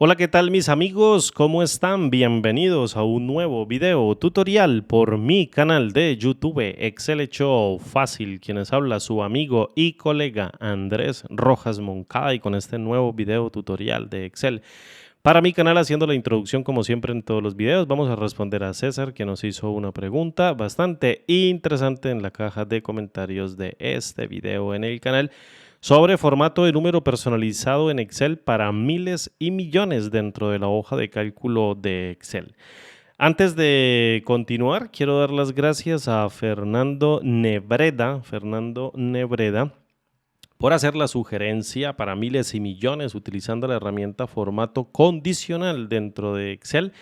Hola, ¿qué tal mis amigos? ¿Cómo están? Bienvenidos a un nuevo video tutorial por mi canal de YouTube Excel hecho fácil. Quienes habla su amigo y colega Andrés Rojas Moncada y con este nuevo video tutorial de Excel. Para mi canal, haciendo la introducción como siempre en todos los videos, vamos a responder a César, que nos hizo una pregunta bastante interesante en la caja de comentarios de este video en el canal sobre formato de número personalizado en Excel para miles y millones dentro de la hoja de cálculo de Excel. Antes de continuar, quiero dar las gracias a Fernando Nebreda por hacer la sugerencia para miles y millones utilizando la herramienta formato condicional dentro de Excel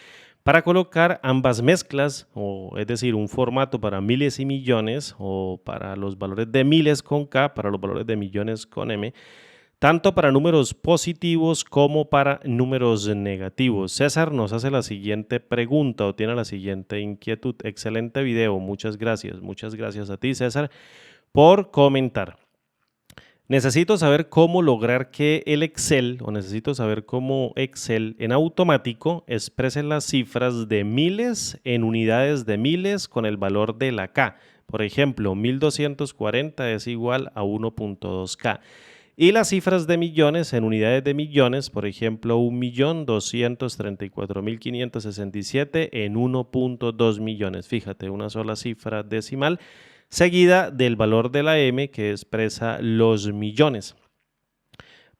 para colocar ambas mezclas, es decir, un formato para miles y millones o para los valores de miles con K, para los valores de millones con M, tanto para números positivos como para números negativos. César nos hace la siguiente pregunta o tiene la siguiente inquietud. Excelente video, muchas gracias a ti, César, por comentar. Necesito saber cómo lograr que el Excel, o necesito saber cómo Excel en automático exprese las cifras de miles en unidades de miles con el valor de la K. Por ejemplo, 1240 es igual a 1.2K. Y las cifras de millones en unidades de millones, por ejemplo, 1.234.567 en 1.2 millones. Fíjate, una sola cifra decimal seguida del valor de la M que expresa los millones.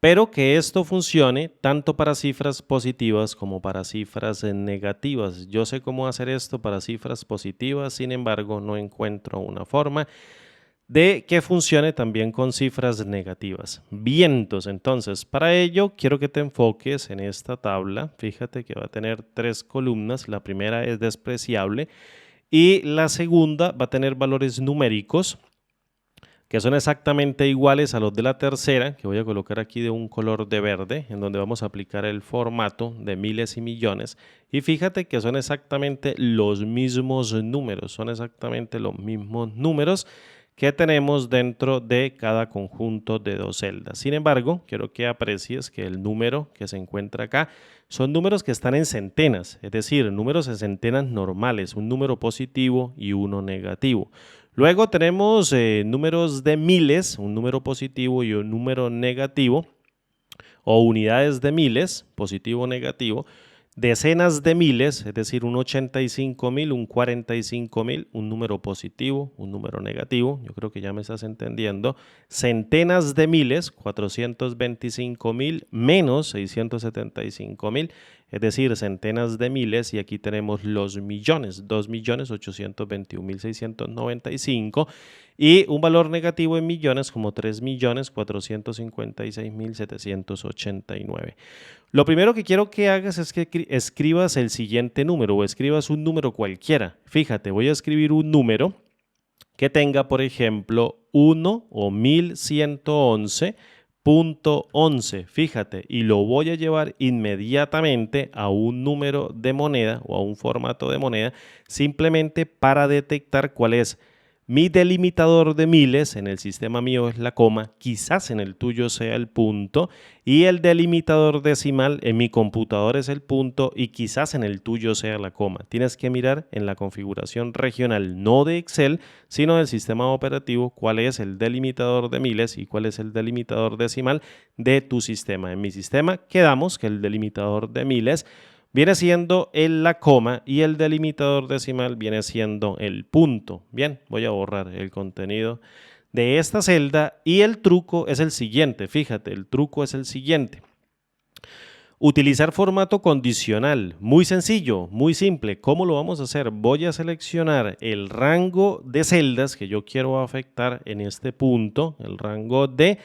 Pero que esto funcione tanto para cifras positivas como para cifras negativas. Yo sé cómo hacer esto para cifras positivas, sin embargo, no encuentro una forma de que funcione también con cifras negativas. Vientos, entonces, para ello quiero que te enfoques en esta tabla. Fíjate que va a tener 3 columnas. La primera es despreciable y la segunda va a tener valores numéricos que son exactamente iguales a los de la tercera, que voy a colocar aquí de un color de verde, en donde vamos a aplicar el formato de miles y millones. Y fíjate que son exactamente los mismos números, que tenemos dentro de cada conjunto de dos celdas. Sin embargo, quiero que aprecies que el número que se encuentra acá son números que están en centenas, es decir, números en centenas normales, un número positivo y uno negativo. Luego tenemos números de miles, un número positivo y un número negativo, o unidades de miles, positivo o negativo, decenas de miles, es decir, un 85.000, un 45.000, un número positivo, un número negativo, yo creo que ya me estás entendiendo, centenas de miles, 425.000 menos 675.000, es decir, centenas de miles, y aquí tenemos los millones, 2.821.695, y un valor negativo en millones como 3.456.789. Lo primero que quiero que hagas es que escribas el siguiente número o escribas un número cualquiera. Fíjate, voy a escribir un número que tenga, por ejemplo, 1 o 1111.11. Fíjate, y lo voy a llevar inmediatamente a un número de moneda o a un formato de moneda simplemente para detectar cuál es mi delimitador de miles. En el sistema mío es la coma, quizás en el tuyo sea el punto, y el delimitador decimal en mi computador es el punto y quizás en el tuyo sea la coma. Tienes que mirar en la configuración regional, no de Excel, sino del sistema operativo, cuál es el delimitador de miles y cuál es el delimitador decimal de tu sistema. En mi sistema quedamos que el delimitador de miles viene siendo la coma y el delimitador decimal viene siendo el punto. Bien, voy a borrar el contenido de esta celda y el truco es el siguiente. Fíjate, el truco es el siguiente. Utilizar formato condicional, muy sencillo, muy simple. ¿Cómo lo vamos a hacer? Voy a seleccionar el rango de celdas que yo quiero afectar en este punto, el rango de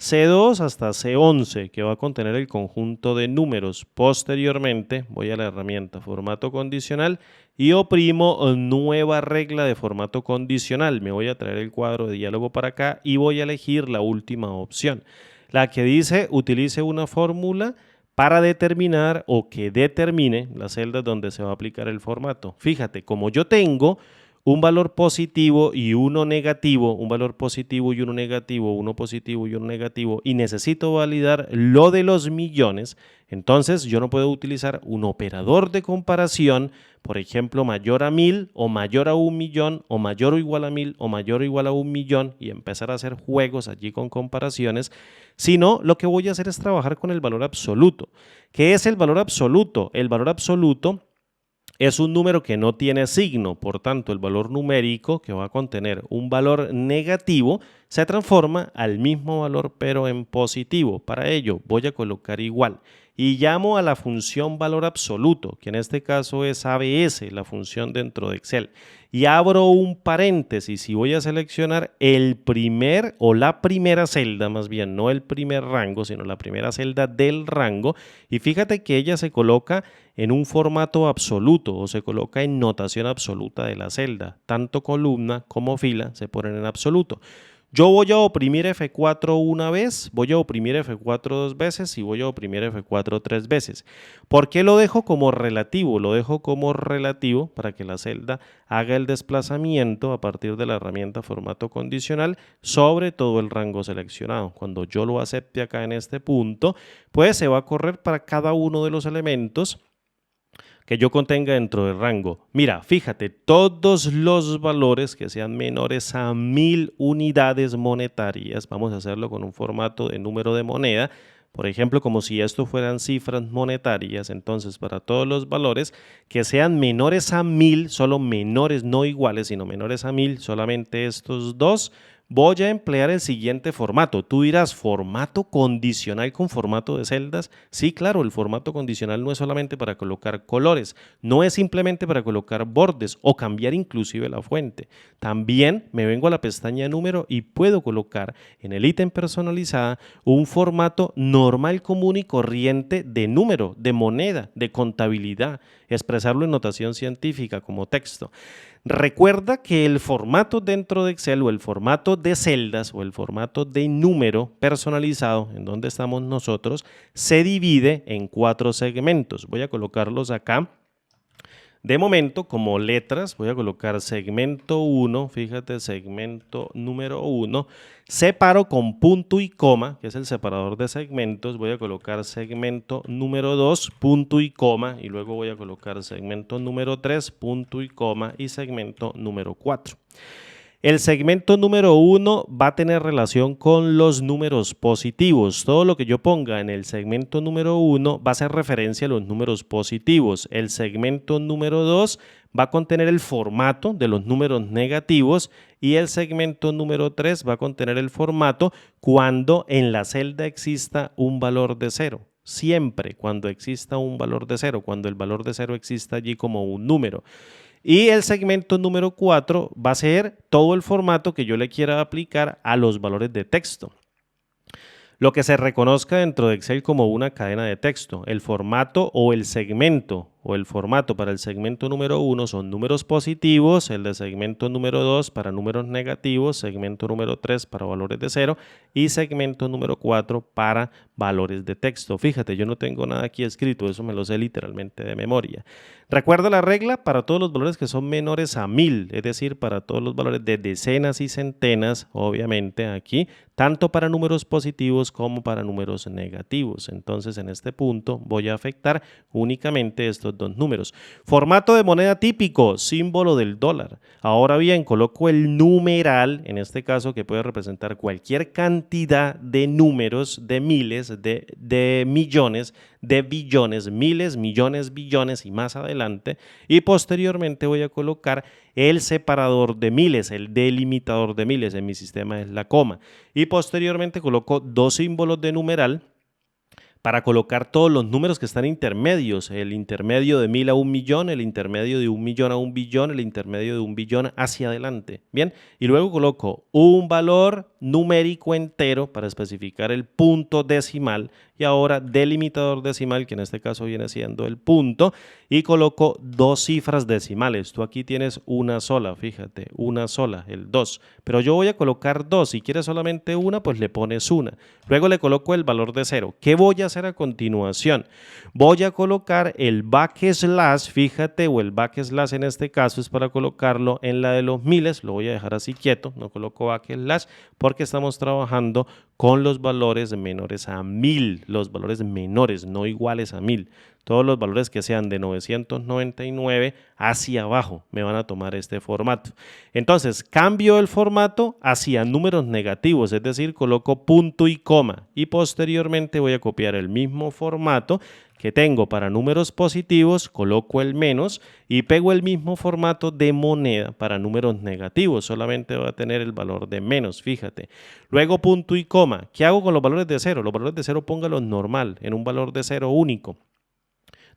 C2 hasta C11, que va a contener el conjunto de números. Posteriormente voy a la herramienta formato condicional y oprimo nueva regla de formato condicional. Me voy a traer el cuadro de diálogo para acá y voy a elegir la última opción, la que dice utilice una fórmula para determinar o que determine las celdas donde se va a aplicar el formato. Fíjate, como yo tengo un valor positivo y uno negativo, un valor positivo y uno negativo, uno positivo y uno negativo, y necesito validar lo de los millones, entonces yo no puedo utilizar un operador de comparación, por ejemplo, mayor a 1000 o mayor a 1.000.000 o mayor o igual a 1000 o mayor o igual a 1.000.000 y empezar a hacer juegos allí con comparaciones, sino lo que voy a hacer es trabajar con el valor absoluto. ¿Qué es el valor absoluto? El valor absoluto es un número que no tiene signo, por tanto el valor numérico que va a contener un valor negativo se transforma al mismo valor pero en positivo. Para ello voy a colocar igual y llamo a la función valor absoluto, que en este caso es ABS, la función dentro de Excel, y abro un paréntesis y voy a seleccionar el primer o la primera celda, más bien no el primer rango, sino la primera celda del rango, y fíjate que ella se coloca en un formato absoluto o se coloca en notación absoluta de la celda, tanto columna como fila se ponen en absoluto. Yo voy a oprimir F4 una vez, voy a oprimir F4 dos veces y voy a oprimir F4 tres veces. ¿Por qué lo dejo como relativo? Lo dejo como relativo para que la celda haga el desplazamiento a partir de la herramienta formato condicional sobre todo el rango seleccionado. Cuando yo lo acepte acá en este punto, pues se va a correr para cada uno de los elementos que yo contenga dentro del rango. Mira, fíjate, todos los valores que sean menores a 1000 unidades monetarias, vamos a hacerlo con un formato de número de moneda, por ejemplo, como si esto fueran cifras monetarias, entonces para todos los valores que sean menores a 1000, solo menores, no iguales, sino menores a 1000, solamente estos dos, voy a emplear el siguiente formato. Tú dirás, ¿formato condicional con formato de celdas? Sí, claro, el formato condicional no es solamente para colocar colores, no es simplemente para colocar bordes o cambiar inclusive la fuente. También me vengo a la pestaña número y puedo colocar en el ítem personalizada un formato normal, común y corriente de número, de moneda, de contabilidad, expresarlo en notación científica como texto. Recuerda que el formato dentro de Excel o el formato de celdas o el formato de número personalizado en donde estamos nosotros se divide en 4 segmentos. Voy a colocarlos acá. De momento, como letras, voy a colocar segmento 1, fíjate, segmento número 1, separo con punto y coma, que es el separador de segmentos, voy a colocar segmento número 2, punto y coma, y luego voy a colocar segmento número 3, punto y coma, y segmento número 4. El segmento número 1 va a tener relación con los números positivos. Todo lo que yo ponga en el segmento número 1 va a hacer referencia a los números positivos. El segmento número 2 va a contener el formato de los números negativos y el segmento número 3 va a contener el formato cuando en la celda exista un valor de 0. Siempre cuando exista un valor de 0, cuando el valor de 0 exista allí como un número. Y el segmento número 4 va a ser todo el formato que yo le quiera aplicar a los valores de texto. Lo que se reconozca dentro de Excel como una cadena de texto. El formato o el segmento o el formato para el segmento número 1 son números positivos, el de segmento número 2 para números negativos, segmento número 3 para valores de 0 y segmento número 4 para valores de texto. Fíjate, yo no tengo nada aquí escrito, eso me lo sé literalmente de memoria. Recuerda la regla para todos los valores que son menores a 1000, es decir, para todos los valores de decenas y centenas, obviamente aquí, tanto para números positivos como para números negativos. Entonces, en este punto voy a afectar únicamente estos dos números. Formato de moneda típico, símbolo del dólar. Ahora bien, coloco el numeral, en este caso que puede representar cualquier cantidad de números, de miles, de millones, de billones, miles, millones, billones y más adelante. Y posteriormente voy a colocar el separador de miles, el delimitador de miles, en mi sistema es la coma. Y posteriormente coloco dos símbolos de numeral para colocar todos los números que están intermedios, el intermedio de 1000 a 1.000.000, el intermedio de 1.000.000 a 1.000.000.000, el intermedio de 1.000.000.000 hacia adelante, ¿bien? Y luego coloco un valor numérico entero para especificar el punto decimal y ahora delimitador decimal, que en este caso viene siendo el punto, y coloco dos cifras decimales. Tú aquí tienes una sola, fíjate, una sola, el 2, pero yo voy a colocar dos. Si quieres solamente una, pues le pones una. Luego le coloco el valor de 0. ¿Qué voy a hacer a continuación? Voy a colocar el backslash, fíjate, o el backslash en este caso es para colocarlo en la de los miles. Lo voy a dejar así quieto, no coloco backslash porque estamos trabajando con los valores menores a 1000, los valores menores, no iguales a 1000. Todos los valores que sean de 999 hacia abajo me van a tomar este formato. Entonces, cambio el formato hacia números negativos, es decir, coloco punto y coma, y posteriormente voy a copiar el mismo formato que tengo para números positivos, coloco el menos y pego el mismo formato de moneda para números negativos, solamente va a tener el valor de menos, fíjate. Luego punto y coma. ¿Qué hago con los valores de 0? Los valores de 0 póngalos normal, en un valor de 0 único.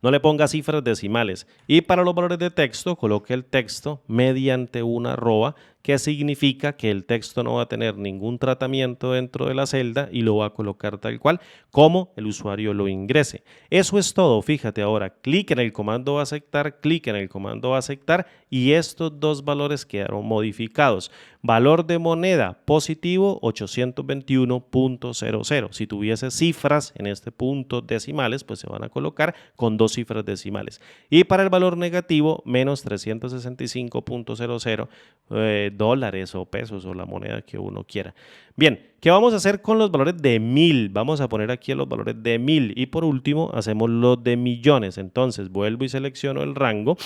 No le ponga cifras decimales. Y para los valores de texto, coloque el texto mediante una arroba, que significa que el texto no va a tener ningún tratamiento dentro de la celda y lo va a colocar tal cual como el usuario lo ingrese. Eso es todo. Fíjate ahora, clic en el comando aceptar, clic en el comando aceptar y estos dos valores quedaron modificados. Valor de moneda positivo 821.00. Si tuviese cifras en este punto decimales, pues se van a colocar con dos cifras decimales. Y para el valor negativo, menos 365.00 dólares o pesos o la moneda que uno quiera. Bien, ¿qué vamos a hacer con los valores de 1000? Vamos a poner aquí los valores de 1000 y por último hacemos los de millones. Entonces vuelvo y selecciono el rango.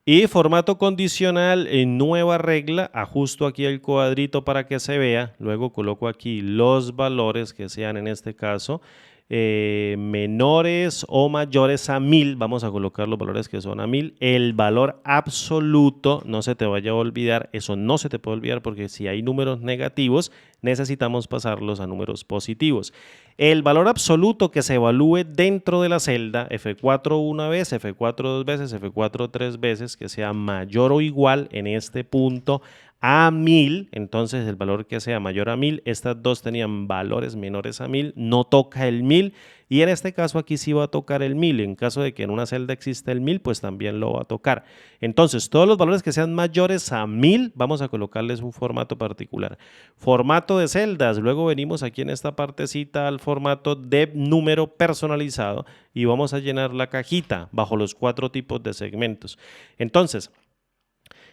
Y formato condicional en nueva regla, ajusto aquí el cuadrito para que se vea, luego coloco aquí los valores que sean en este caso menores o mayores a 1000, vamos a colocar los valores que son a 1000, el valor absoluto, no se te vaya a olvidar, eso no se te puede olvidar porque si hay números negativos necesitamos pasarlos a números positivos. El valor absoluto que se evalúe dentro de la celda, F4 una vez, F4 dos veces, F4 tres veces, que sea mayor o igual en este punto a 1000, entonces el valor que sea mayor a 1000, estas dos tenían valores menores a 1000, no toca el 1000 y en este caso aquí sí va a tocar el 1000, en caso de que en una celda exista el 1000 pues también lo va a tocar. Entonces todos los valores que sean mayores a 1000 vamos a colocarles un formato particular. Formato de celdas, luego venimos aquí en esta partecita al formato de número personalizado y vamos a llenar la cajita bajo los 4 tipos de segmentos. Entonces,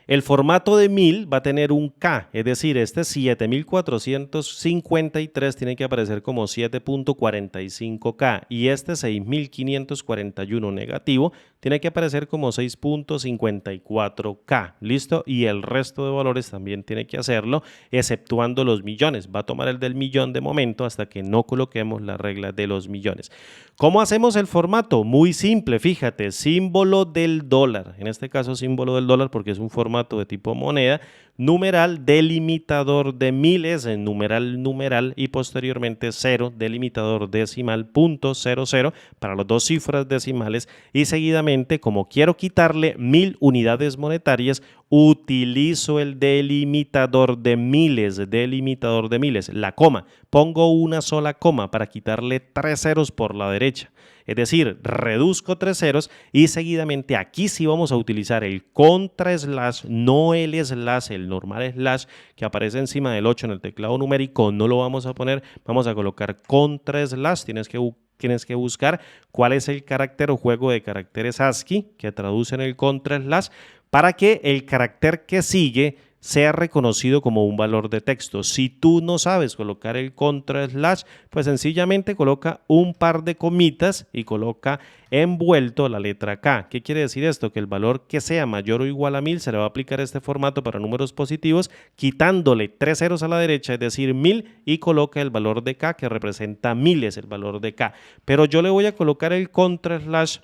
el formato de 1000 va a tener un K, es decir, este 7453 tiene que aparecer como 7.45K y este 6541 negativo tiene que aparecer como 6.54K, ¿listo? Y el resto de valores también tiene que hacerlo, exceptuando los millones. Va a tomar el del millón de momento hasta que no coloquemos la regla de los millones. ¿Cómo hacemos el formato? Muy simple, fíjate, símbolo del dólar, en este caso símbolo del dólar porque es un formato de tipo moneda, numeral delimitador de miles, en numeral y posteriormente 0, delimitador decimal, punto 00 para las dos cifras decimales y seguidamente, como quiero quitarle 1000 unidades monetarias, utilizo el delimitador de miles, la coma. Pongo una sola coma para quitarle 3 ceros por la derecha. Es decir, reduzco 3 ceros y seguidamente aquí sí vamos a utilizar el contra slash, no el slash, el normal slash que aparece encima del 8 en el teclado numérico, no lo vamos a poner, vamos a colocar contra slash, tienes que buscar cuál es el carácter o juego de caracteres ASCII que traducen el contra slash para que el carácter que sigue sea reconocido como un valor de texto. Si tú no sabes colocar el contra slash, pues sencillamente coloca un par de comitas y coloca envuelto la letra K. ¿Qué quiere decir esto? Que el valor que sea mayor o igual a 1000 se le va a aplicar este formato para números positivos, quitándole 3 ceros a la derecha, es decir, 1000, y coloca el valor de K que representa 1000, es el valor de K. Pero yo le voy a colocar el contra slash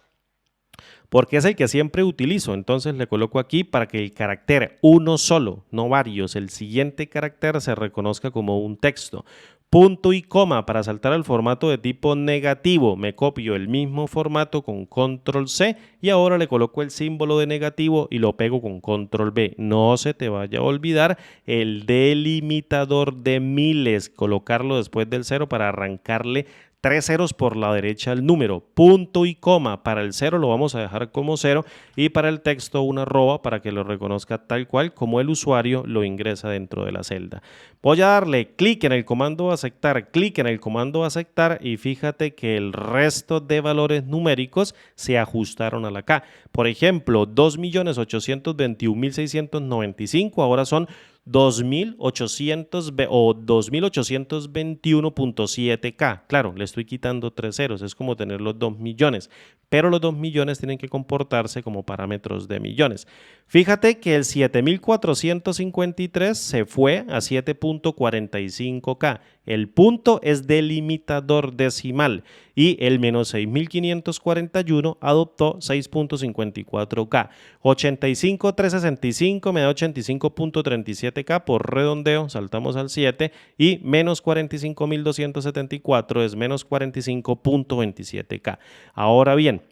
porque es el que siempre utilizo. Entonces le coloco aquí para que el carácter uno solo, no varios, el siguiente carácter se reconozca como un texto. Punto y coma para saltar al formato de tipo negativo. Me copio el mismo formato con control C y ahora le coloco el símbolo de negativo y lo pego con control V. No se te vaya a olvidar el delimitador de miles, colocarlo después del 0 para arrancarle 3 ceros por la derecha del número, punto y coma. Para el 0 lo vamos a dejar como 0 y para el texto una arroba para que lo reconozca tal cual como el usuario lo ingresa dentro de la celda. Voy a darle clic en el comando aceptar, clic en el comando aceptar y fíjate que el resto de valores numéricos se ajustaron a la K. Por ejemplo, 2.821.695 ahora son 2821.7K. Claro, le estoy quitando 3 ceros, es como tener los 2 millones, pero los 2 millones tienen que comportarse como parámetros de millones. Fíjate que el 7.453 se fue a 7.45K. El punto es delimitador decimal y el menos 6.541 adoptó 6.54K. 85.365 me da 85.37K por redondeo, saltamos al 7 y menos 45.274 es menos 45.27K. Ahora bien,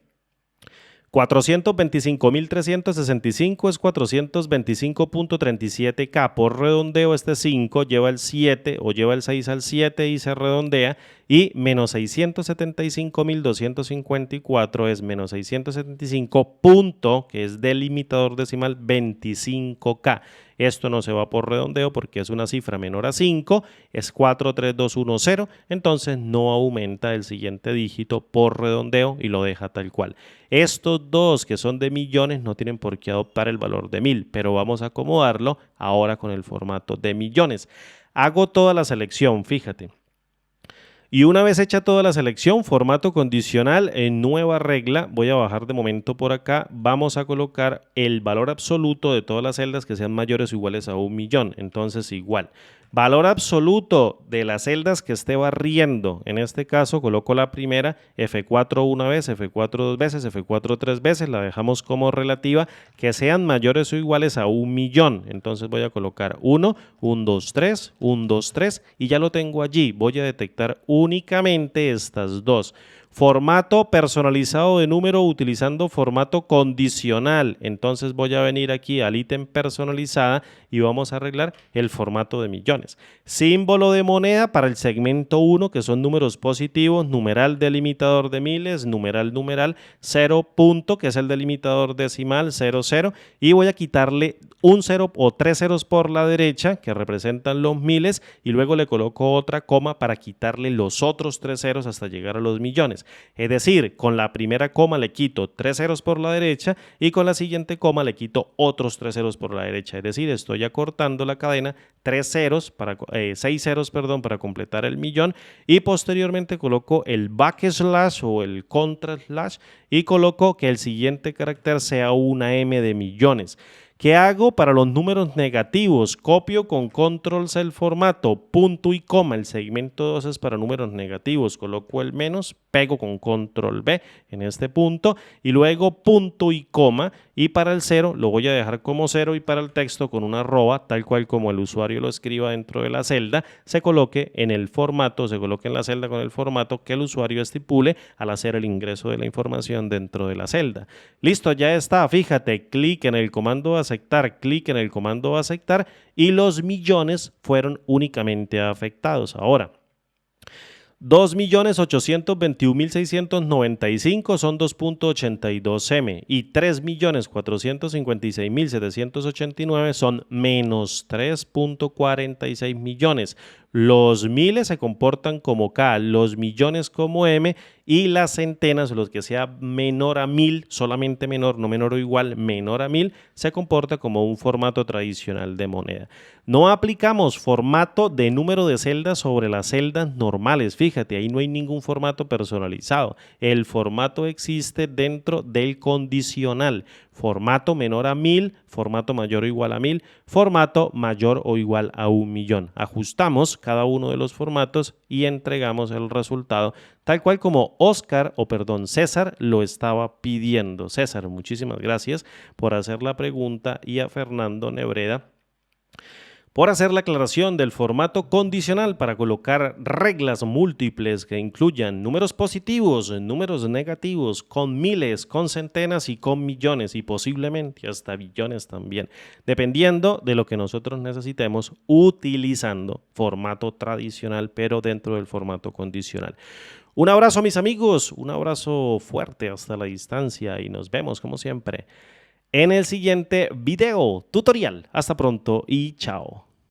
425.365 es 425.37K. Por redondeo, este 5 lleva el 7 o lleva el 6 al 7 y se redondea. Y menos 675.254 es menos 675 punto, que es delimitador decimal, 25K. Esto no se va por redondeo porque es una cifra menor a 5, es 43210, entonces no aumenta el siguiente dígito por redondeo y lo deja tal cual. Estos dos que son de millones no tienen por qué adoptar el valor de 1000, pero vamos a acomodarlo ahora con el formato de millones. Hago toda la selección, fíjate. Y una vez hecha toda la selección, formato condicional en nueva regla, voy a bajar de momento por acá, vamos a colocar el valor absoluto de todas las celdas que sean mayores o iguales a 1 millón. Entonces igual, valor absoluto de las celdas que esté barriendo. En este caso coloco la primera, F4 una vez, F4 dos veces, F4 tres veces, la dejamos como relativa, que sean mayores o iguales a 1 millón. Entonces voy a colocar 1, 1, 2, 3, 1, 2, 3 y ya lo tengo allí. Voy a detectar únicamente estas dos. Formato personalizado de número utilizando formato condicional. Entonces voy a venir aquí al ítem personalizada y vamos a arreglar el formato de millones. Símbolo de moneda para el segmento 1, que son números positivos, numeral delimitador de miles, numeral, 0 punto, que es el delimitador decimal, 0, 0, y voy a quitarle un 0 o 3 ceros por la derecha, que representan los miles, y luego le coloco otra coma para quitarle los otros 3 ceros hasta llegar a los millones. Es decir, con la primera coma le quito 3 ceros por la derecha y con la siguiente coma le quito otros 3 ceros por la derecha. Es decir, estoy acortando la cadena 6 ceros para completar el millón y posteriormente coloco el backslash o el contra slash y coloco que el siguiente carácter sea una M de millones. ¿Qué hago para los números negativos? Copio con control C el formato, punto y coma. El segmento 2 es para números negativos. Coloco el menos, pego con control B en este punto y luego punto y coma. Y para el 0 lo voy a dejar como 0 y para el texto con una arroba, tal cual como el usuario lo escriba dentro de la celda, se coloque en el formato, se coloque en la celda con el formato que el usuario estipule al hacer el ingreso de la información dentro de la celda. Listo, ya está. Fíjate, clic en el comando aceptar, clic en el comando aceptar y los millones fueron únicamente afectados. Ahora, 2.821.695 son 2.82 M y 3.456.789 son menos 3.46 millones. Los miles se comportan como K, los millones como M y las centenas, los que sea menor a 1000, solamente menor, no menor o igual, menor a 1000, se comporta como un formato tradicional de moneda. No aplicamos formato de número de celdas sobre las celdas normales. Fíjate, ahí no hay ningún formato personalizado. El formato existe dentro del condicional. Formato menor a 1000, formato mayor o igual a 1000, formato mayor o igual a 1 millón. Ajustamos cada uno de los formatos y entregamos el resultado tal cual como César lo estaba pidiendo. César, muchísimas gracias por hacer la pregunta y a Fernando Nebreda por hacer la aclaración del formato condicional para colocar reglas múltiples que incluyan números positivos, números negativos, con miles, con centenas y con millones y posiblemente hasta billones también, dependiendo de lo que nosotros necesitemos utilizando formato tradicional pero dentro del formato condicional. Un abrazo, mis amigos, un abrazo fuerte hasta la distancia y nos vemos como siempre en el siguiente video tutorial. Hasta pronto y chao.